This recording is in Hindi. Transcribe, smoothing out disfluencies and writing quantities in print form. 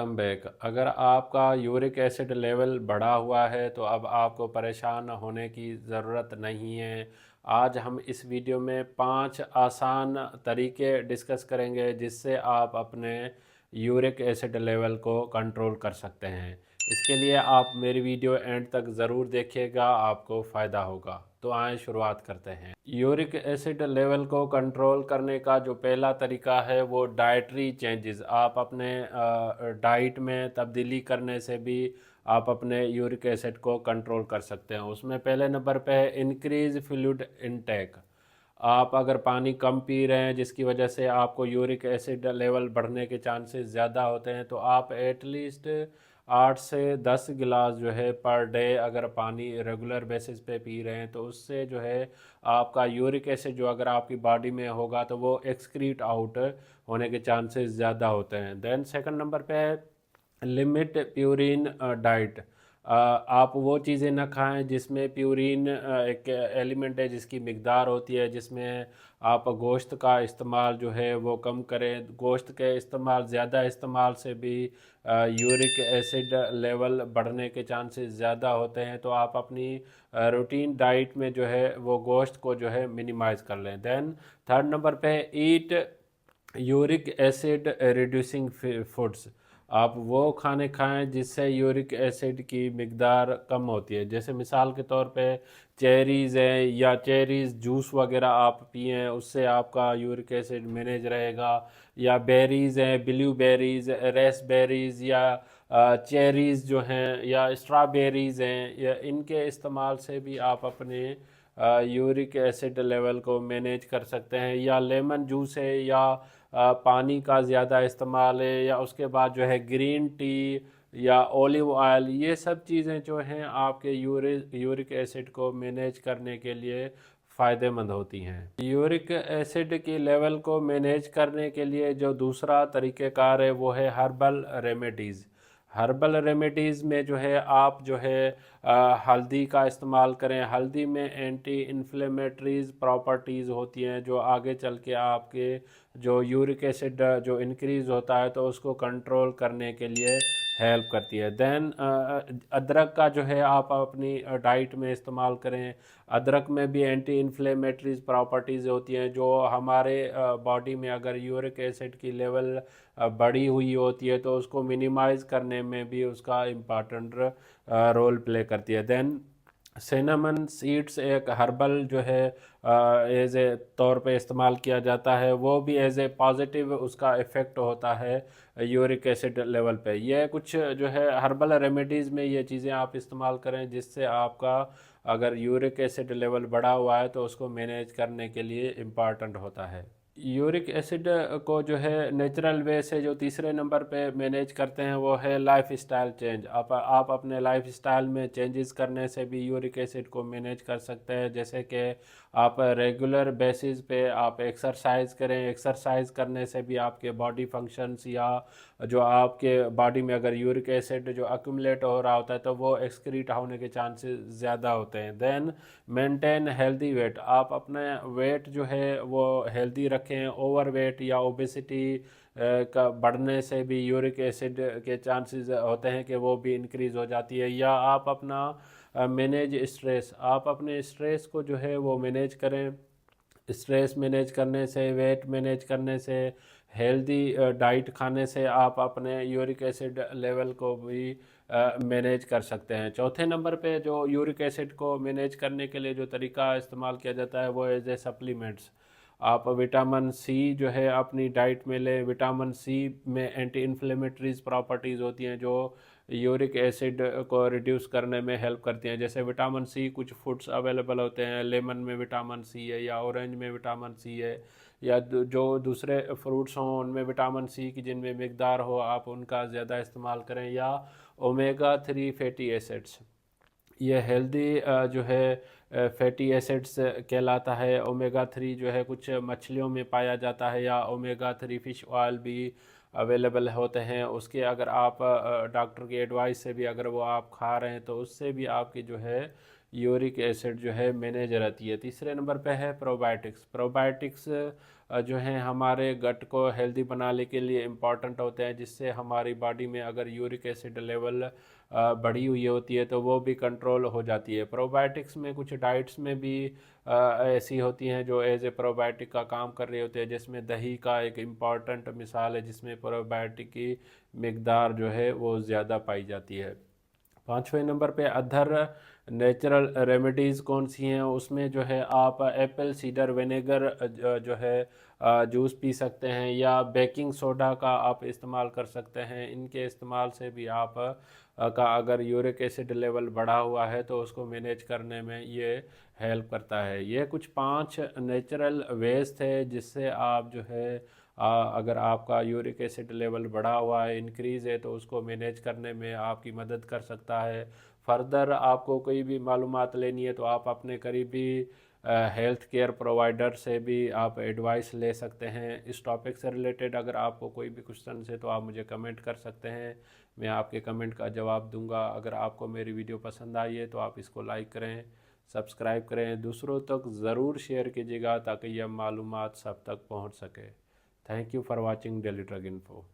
Welcome back. अगर आपका यूरिक एसिड लेवल बढ़ा हुआ है तो अब आपको परेशान होने की ज़रूरत नहीं है। आज हम इस वीडियो में 5 आसान तरीके डिस्कस करेंगे जिससे आप अपने यूरिक एसिड लेवल को कंट्रोल कर सकते हैं। इसके लिए आप मेरी वीडियो एंड तक ज़रूर देखिएगा, आपको फ़ायदा होगा। तो आइए शुरुआत करते हैं। यूरिक एसिड लेवल को कंट्रोल करने का जो पहला तरीका है वो डाइटरी चेंजेस। आप अपने डाइट में तब्दीली करने से भी आप अपने यूरिक एसिड को कंट्रोल कर सकते हैं। उसमें पहले नंबर पे है इंक्रीज फ्लूइड इनटेक। आप अगर पानी कम पी रहे हैं जिसकी वजह से आपको यूरिक एसिड लेवल बढ़ने के चांसेस ज़्यादा होते हैं, तो आप एटलीस्ट 8 से 10 गिलास जो है पर डे अगर पानी रेगुलर बेसिस पे पी रहे हैं तो उससे जो है आपका यूरिक एसिड जो अगर आपकी बॉडी में होगा तो वो एक्सक्रीट आउट होने के चांसेस ज़्यादा होते हैं। देन सेकंड नंबर पे है लिमिट प्यूरिन डाइट। आप वो चीज़ें ना खाएं जिसमें प्यूरिन एक एलिमेंट है जिसकी मिकदार होती है, जिसमें आप गोश्त का इस्तेमाल जो है वो कम करें। गोश्त के इस्तेमाल ज़्यादा इस्तेमाल से भी यूरिक एसिड लेवल बढ़ने के चांसेस ज़्यादा होते हैं, तो आप अपनी रूटीन डाइट में जो है वो गोश्त को जो है मिनिमाइज़ कर लें। देन थर्ड नंबर पे है ईट यूरिक एसिड रिड्यूसिंग फूड्स। आप वो खाने खाएं जिससे यूरिक एसिड की मिकदार कम होती है। जैसे मिसाल के तौर पे चेरीज़ हैं या चेरीज़ जूस वगैरह आप पिएं, उससे आपका यूरिक एसिड मैनेज रहेगा। या बेरीज़ हैं, ब्लूबेरीज़, रेसबेरीज़ या चेरीज़ जो हैं या स्ट्रॉबेरीज़ हैं, या इनके इस्तेमाल से भी आप अपने यूरिक एसिड लेवल को मैनेज कर सकते हैं। या लेमन जूस है या पानी का ज़्यादा इस्तेमाल है, या उसके बाद जो है ग्रीन टी या ऑलिव ऑयल, ये सब चीज़ें जो हैं आपके यूरिक एसिड को मैनेज करने के लिए फ़ायदेमंद होती हैं। यूरिक एसिड की लेवल को मैनेज करने के लिए जो दूसरा तरीक़ेकार है वो है हर्बल रेमेडीज़। हर्बल रेमेडीज़ में जो है आप जो है हल्दी का इस्तेमाल करें। हल्दी में एंटी इन्फ्लेमेटरीज प्रॉपर्टीज़ होती हैं जो आगे चल के आपके जो यूरिक एसिड जो इंक्रीज़ होता है तो उसको कंट्रोल करने के लिए हेल्प करती है। देन अदरक का जो है आप अपनी डाइट में इस्तेमाल करें। अदरक में भी एंटी इन्फ्लेमेटरीज प्रॉपर्टीज़ होती हैं जो हमारे बॉडी में अगर यूरिक एसिड की लेवल बढ़ी हुई होती है तो उसको मिनिमाइज़ करने में भी उसका इम्पॉर्टेंट रोल प्ले करती है। देन सिनेमन सीड्स एक हर्बल जो है एज ए तौर पे इस्तेमाल किया जाता है, वो भी एज ए पॉजिटिव उसका इफ़ेक्ट होता है यूरिक एसिड लेवल पे। ये कुछ जो है हर्बल रेमेडीज़ में ये चीज़ें आप इस्तेमाल करें जिससे आपका अगर यूरिक एसिड लेवल बढ़ा हुआ है तो उसको मैनेज करने के लिए इम्पॉर्टेंट होता है। यूरिक एसिड को जो है नेचुरल वे से जो तीसरे नंबर पे मैनेज करते हैं वो है लाइफ स्टाइल चेंज। आप अपने लाइफ स्टाइल में चेंजेस करने से भी यूरिक एसिड को मैनेज कर सकते हैं। जैसे कि आप रेगुलर बेसिस पे आप एक्सरसाइज करें। एक्सरसाइज करने से भी आपके बॉडी फंक्शंस या जो आपके बॉडी में अगर यूरिक एसिड जो अक्यूमुलेट हो रहा होता है तो वो एक्सक्रीट होने के चांसेस ज़्यादा होते हैं। Then maintain healthy weight. आप अपने वेट जो है वो हेल्दी रखें। ओवर वेट या ओबेसिटी का बढ़ने से भी यूरिक एसिड के चांसेस होते हैं कि वो भी इंक्रीज़ हो जाती है। या आप अपना मैनेज स्ट्रेस। आप अपने स्ट्रेस को जो है वो मैनेज करें। स्ट्रेस मैनेज करने से, वेट मैनेज करने से, हेल्दी डाइट खाने से आप अपने यूरिक एसिड लेवल को भी मैनेज कर सकते हैं। चौथे नंबर पे जो यूरिक एसिड को मैनेज करने के लिए जो तरीका इस्तेमाल किया जाता है वो एज ए सप्लीमेंट्स। आप विटामिन सी जो है अपनी डाइट में लें। विटामिन सी में एंटी इन्फ्लेमेटरीज प्रॉपर्टीज़ होती हैं जो यूरिक एसिड को रिड्यूस करने में हेल्प करती हैं। जैसे विटामिन सी कुछ फूड्स अवेलेबल होते हैं, लेमन में विटामिन सी है या ऑरेंज में विटामिन सी है, या जो दूसरे फ्रूट्स हों उनमें विटामिन सी की जिनमें मिकदार हो आप उनका ज़्यादा इस्तेमाल करें। या ओमेगा 3 फैटी एसिड्स, ये हेल्दी जो है फैटी एसिड्स कहलाता है। ओमेगा 3 जो है कुछ मछलियों में पाया जाता है, या ओमेगा 3 फ़िश ऑयल भी अवेलेबल होते हैं। उसके अगर आप डॉक्टर की एडवाइस से भी अगर वो आप खा रहे हैं तो उससे भी आपकी जो है यूरिक एसिड जो है मैनेज रहती है। तीसरे नंबर पे है प्रोबायोटिक्स। प्रोबायोटिक्स जो हैं हमारे गट को हेल्दी बनाने के लिए इम्पॉर्टेंट होते हैं, जिससे हमारी बॉडी में अगर यूरिक एसिड लेवल बढ़ी हुई होती है तो वो भी कंट्रोल हो जाती है। प्रोबायोटिक्स में कुछ डाइट्स में भी ऐसी होती हैं जो एज ए प्रोबायोटिक का काम कर रही होती है, जिसमें दही का एक इम्पॉर्टेंट मिसाल है, जिसमें प्रोबायोटिक की मिकदार जो है वो ज़्यादा पाई जाती है। पाँचवें नंबर पे अदर नेचुरल रेमेडीज़ कौन सी हैं, उसमें जो है आप एप्पल सीडर विनेगर जो है जूस पी सकते हैं, या बेकिंग सोडा का आप इस्तेमाल कर सकते हैं। इनके इस्तेमाल से भी आप का अगर यूरिक एसिड लेवल बढ़ा हुआ है तो उसको मैनेज करने में ये हेल्प करता है। ये कुछ 5 नेचुरल वेज थे जिससे आप जो है अगर आपका यूरिक एसिड लेवल बढ़ा हुआ है, इंक्रीज़ है, तो उसको मैनेज करने में आपकी मदद कर सकता है। फर्दर आपको कोई भी मालूमात लेनी है तो आप अपने करीबी हेल्थ केयर प्रोवाइडर से भी आप एडवाइस ले सकते हैं। इस टॉपिक से रिलेटेड अगर आपको कोई भी क्वेश्चन है तो आप मुझे कमेंट कर सकते हैं, मैं आपके कमेंट का जवाब दूंगा। अगर आपको मेरी वीडियो पसंद आई है तो आप इसको लाइक करें, सब्सक्राइब करें, दूसरों तक ज़रूर शेयर कीजिएगा ताकि यह मालूमात सब तक पहुंच सके। Thank you for watching daily drug info.